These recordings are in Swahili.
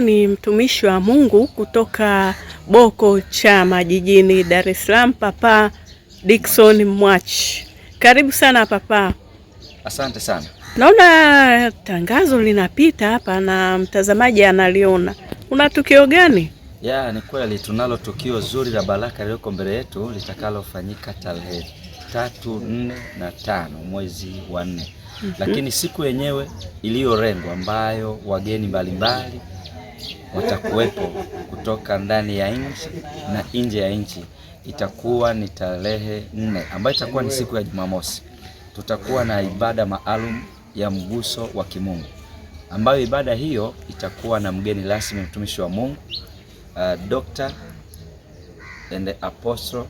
Ni mtumishi wa Mungu kutoka Boko Chama jijini Dar es Salaam, Papa Dickson Mwachi. Karibu sana Papa. Asante sana. Naona tangazo linapita hapa na mtazamaji analiona. Una tukio gani? Ni kweli tunalo tukio zuri la baraka lililoko mbele yetu litakalofanyika tarehe 3, 4 na 5 mwezi wa 4. Lakini siku yenyewe iliyolengwa ambayo wageni mbalimbali watakuwepo kutoka ndani ya nchi na nje ya nchi itakuwa ni tarehe 4 ambayo itakuwa ni siku ya Jumamosi. Tutakuwa na ibada maalum ya mguso wa kimungu ambayo ibada hiyo itakuwa na mgeni rasmi mtumishi wa Mungu Dr. and Apostle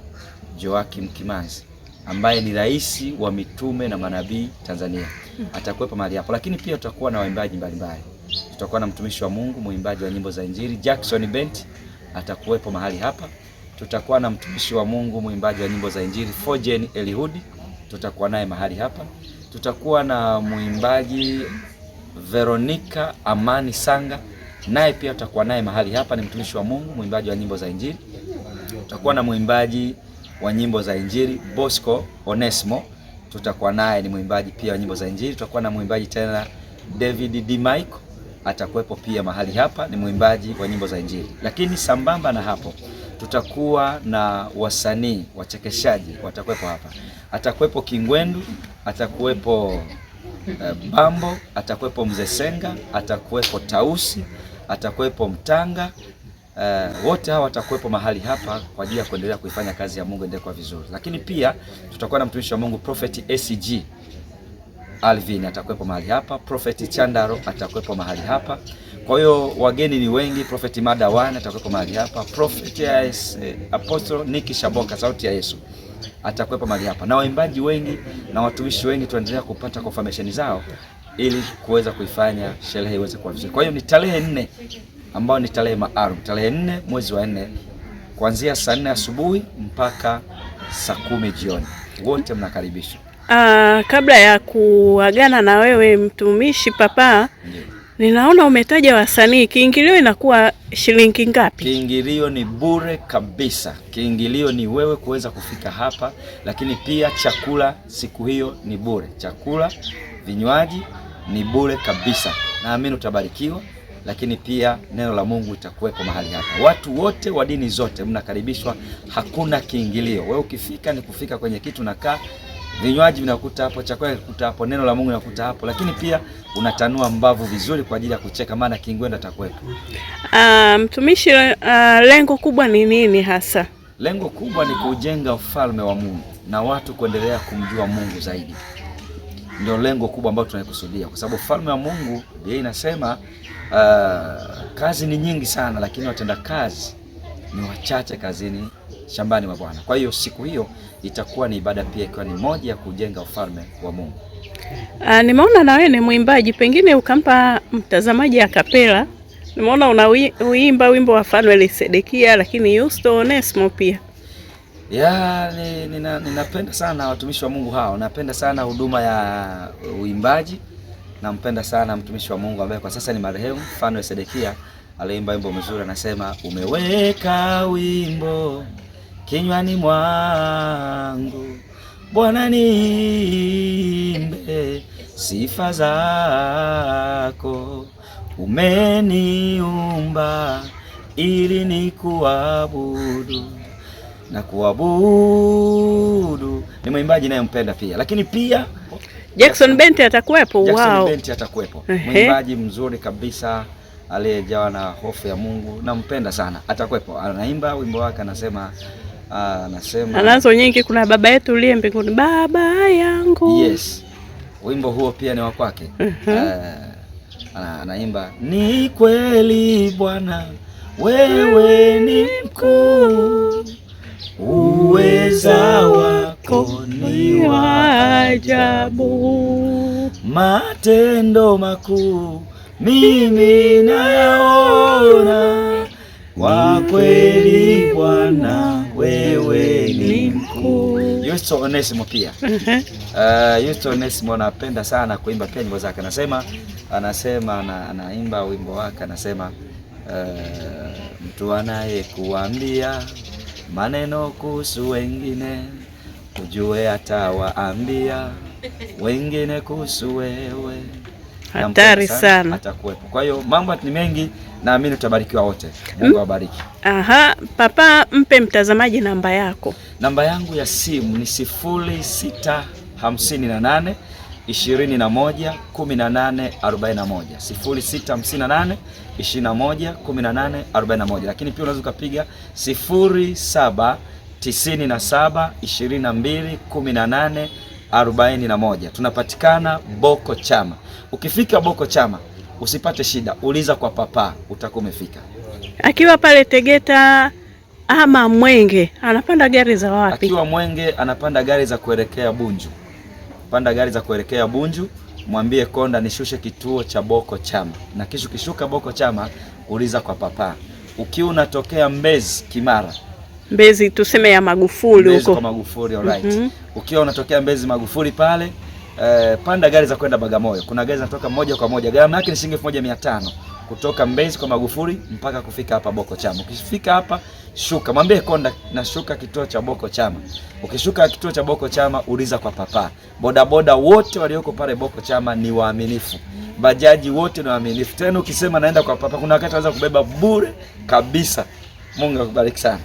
Joakim Kimanzi ambaye ni rais wa mitume na manabii Tanzania. Atakuwepo mahali hapo, lakini pia tutakuwa na waimbaji mbalimbali. Tutakuwa na mtumishi wa Mungu muimbaji wa nyimbo za Injili Jackson Bent atakuwepo mahali hapa. Tutakuwa na mtumishi wa Mungu muimbaji wa nyimbo za Injili Fojen Elihudi, tutakuwa naye mahali hapa. Tutakuwa na muimbaji Veronica Amani Sanga, naye pia tutakuwa naye mahali hapa, ni mtumishi wa Mungu muimbaji wa nyimbo za Injili. Tutakuwa na muimbaji wa nyimbo za Injili Bosco Onesmo, tutakuwa naye ni muimbaji pia wa nyimbo za Injili. Tutakuwa na muimbaji tena David D. Michael atakuwepo pia mahali hapa, ni muimbaji wa nyimbo za Injili. Lakini sambamba na hapo tutakuwa na wasanii wachekeshaji watakuwepo hapa. Atakuwepo Kingwendu, atakuwepo Bambo, atakuwepo Mzee Senga, atakuwepo Tausi, atakuwepo Mtanga. Wote hawa watakuwepo mahali hapa kwa ajili ya kuendelea kuifanya kazi ya Mungu endelee kwa vizuri. Lakini pia tutakuwa na mtumishi wa Mungu Prophet ACG Alvin atakuwepo mahali hapa, Prophet Chandaro atakuwepo mahali hapa. Kwa hiyo wageni ni wengi. Prophet Madawan atakuwepo mahali hapa, Prophet Apostle Niki Shaboka sauti ya Yesu atakuwepo mahali hapa, na waimbaji wengi na watumishi wengi. Tuendelea kupata confirmation zao ili kuweza kuifanya sherehe iweze kuwa vizuri. Kwa hiyo ni tarehe 4 ambayo ni tarehe maalum, tarehe 4 mwezi wa 4 kuanzia saa 4 asubuhi mpaka saa 10 jioni. Wote mnakaribishwa. Kabla ya kuagana na wewe mtumishi Papa, ninaona umetaja wasanii. Kiingilio inakuwa shilingi ngapi? Kiingilio ni bure kabisa. Kiingilio ni wewe kuweza kufika hapa, lakini pia chakula siku hiyo ni bure. Chakula, vinywaji ni bure kabisa. Naamini utabarikiwa, lakini pia neno la Mungu itakuwepo mahali hapa. Watu wote wa dini zote mnakaribishwa, hakuna kiingilio. Wewe ukifika ni kufika kwenye kitu na kaa, vinywaji vinakuta hapo, chakula kinakuta hapo, neno la Mungu linakuta hapo, lakini pia unatanua mbavu vizuri kwa ajili ya kucheka, maana Kingwenda atakuwepo. Mtumishi, lengo kubwa ni nini hasa? Lengo kubwa ni kujenga ufalme wa Mungu na watu kuendelea kumjua Mungu zaidi. Ndio lengo kubwa ambalo tunaikusudia, kwa sababu ufalme wa Mungu yeye inasema kazi ni nyingi sana, lakini watenda kazi ni wachache kazini shambani mwa Bwana. Kwa hiyo siku hiyo itakuwa ni ibada pia, ikiwa ni moja ya kujenga ufalme wa Mungu. Nimeona na wewe ni mwimbaji, pengine ukampa mtazamaji akapela. Nimeona unaimba wimbo wa Fanuel Sedekia, lakini Yusto Onesmo pia. Ninapenda sana watumishi wa Mungu hao. Napenda sana huduma ya uimbaji. Nampenda sana mtumishi wa Mungu ambaye kwa sasa ni marehemu Fanuel Sedekia, aliimba wimbo mzuri, anasema umeweka wimbo kinywani mwangu, Bwana niimbe sifa zako, umeniumba ili nikuabudu na kuabudu. Ni mwimbaji nayempenda pia, lakini pia Jackson Bent atakuwepo. Jackson Bent atakuwepo, mwimbaji mzuri kabisa aliyejawa na hofu ya Mungu, nampenda sana. Atakuwepo, anaimba wimbo wake, anasema anazo nyingi. Kuna baba yetu uliye mbinguni, baba yangu. Yes, wimbo huo pia ni wa kwake. Anaimba ni kweli Bwana wewe ni mkuu, uweza wako ni wa ajabu, matendo makuu mimi nayaona, kwa kweli Bwana wewe ni mkuu. Yusto Onesmo pia. Yusto Onesmo anapenda sana kuimba pia nyimbo zake. Anasema anaimba wimbo wake, anasema Mtu anayekuambia maneno kuhusu wengine, ujue atawaambia wengine kuhusu wewe. Hatari sana. Atakuwepo. Kwa hiyo mambo ni mengi, naamini tutabarikiwa wote. Mungu awabariki. Aha, papa, mpe mtazamaji namba yako. Namba yangu ya simu ni 0658 21 18 41, 0658 21 18 41. Lakini pia unaweza ukapiga 0797 22 18 41. Tunapatikana Boko Chama. Ukifika Boko Chama usipate shida, uliza kwa papa, utakuwa umefika. Akiwa pale Tegeta ama Mwenge anapanda gari za wapi? Akiwa Mwenge anapanda gari za kuelekea Bunju. Panda gari za kuelekea Bunju, mwambie konda nishushe kituo cha Boko Chama, na kisha ukishuka Boko Chama uliza kwa papa. Ukiwa unatokea Mbezi Kimara, Mbezi tuseme ya Magufuli huko. Kwa Magufuli, alright. Ukiwa unatokea Mbezi Magufuli pale, panda gari za kwenda Bagamoyo. Kuna gari zinatoka moja kwa moja. Gharama yake ni shilingi 1500 kutoka Mbezi kwa Magufuli mpaka kufika hapa Boko Chama. Ukifika hapa shuka, mwambie konda na shuka kituo cha Boko Chama. Ukishuka kituo cha Boko Chama uliza kwa papa. Bodaboda wote walioko pale Boko Chama ni waaminifu. Bajaji wote ni waaminifu. Tena ukisema naenda kwa papa, kuna wakati anaweza kubeba bure kabisa. Mungu akubariki sana.